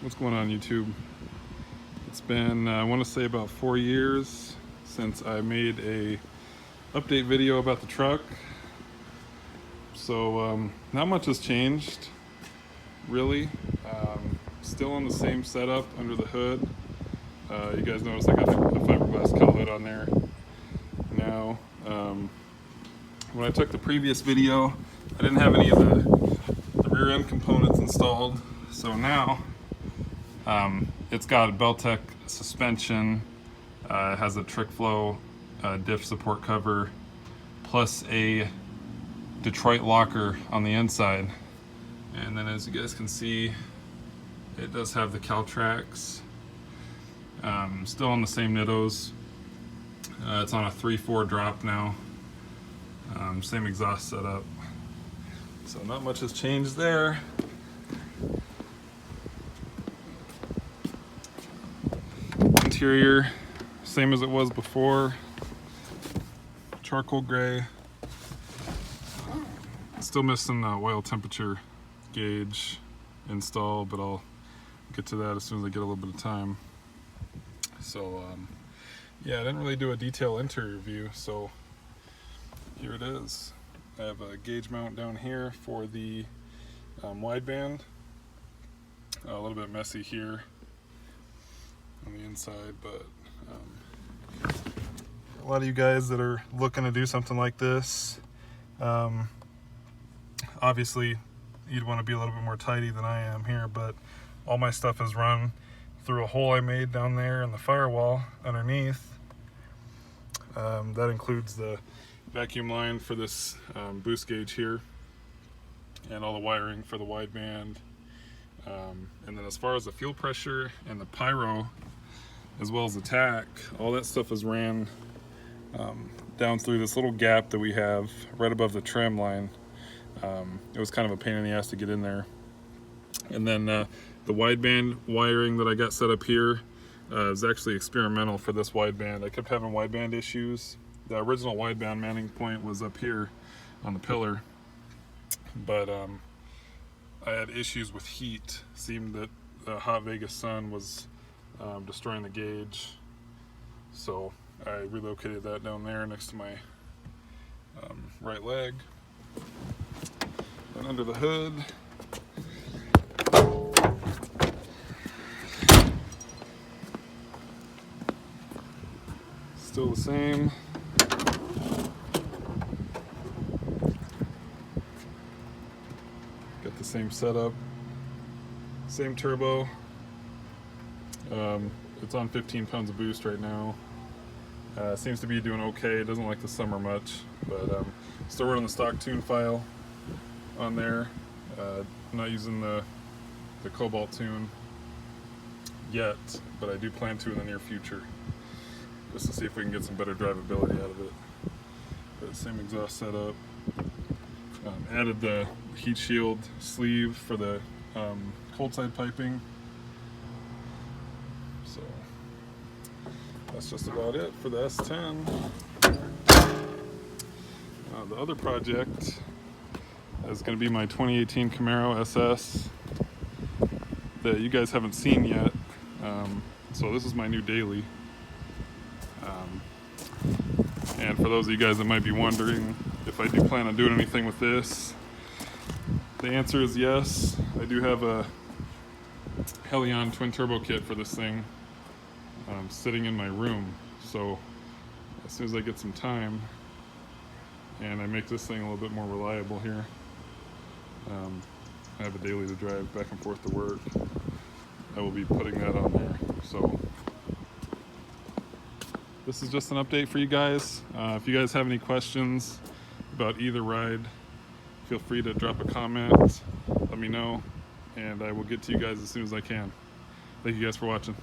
What's going on, YouTube? It's been I want to say about 4 years since I made a update video about the truck. So not much has changed really. Still on the same setup under the hood. You guys notice I got the fiberglass cowl hood on there now. When I took the previous video, I didn't have any of the rear end components installed, so now it's got a Beltec suspension, it has a trick flow diff support cover, plus a Detroit locker on the inside. And then as you guys can see, it does have the Caltrax, still on the same nittos. It's on a 3/4 drop now, same exhaust setup, so not much has changed there. Interior, same as it was before, charcoal gray. Still missing the oil temperature gauge install, but I'll get to that as soon as I get a little bit of time. So yeah, I didn't really do a detailed interior view, so here it is. I have a gauge mount down here for the wideband. A little bit messy here on the inside, but a lot of you guys that are looking to do something like this, obviously you'd want to be a little bit more tidy than I am here, but all my stuff is run through a hole I made down there in the firewall underneath. That includes the vacuum line for this boost gauge here, and all the wiring for the wideband. And then as far as the fuel pressure and the pyro, as well as the tach, all that stuff is ran down through this little gap that we have right above the trim line. It was kind of a pain in the ass to get in there. And then the wideband wiring that I got set up here is actually experimental for this wideband. I kept having wideband issues. The original wideband mounting point was up here on the pillar, but I had issues with heat. It seemed that the hot Vegas sun was destroying the gauge, so I relocated that down there next to my right leg. And under the hood, still the same. Got the same setup, same turbo. It's on 15 pounds of boost right now. Seems to be doing okay. It doesn't like the summer much, but still running the stock tune file on there. I'm not using the Cobalt tune yet, but I do plan to in the near future, just to see if we can get some better drivability out of it. But same exhaust setup. Added the heat shield sleeve for the cold side piping. So that's just about it for the S10. The other project is going to be my 2018 Camaro SS that you guys haven't seen yet. So this is my new daily. And for those of you guys that might be wondering if I do plan on doing anything with this, the answer is yes. I do have a Helion twin turbo kit for this thing sitting in my room. So as soon as I get some time and I make this thing a little bit more reliable here, I have a daily to drive back and forth to work, I will be putting that on there. So this is just an update for you guys. If you guys have any questions about either ride, feel free to drop a comment, let me know, and I will get to you guys as soon as I can. Thank you guys for watching.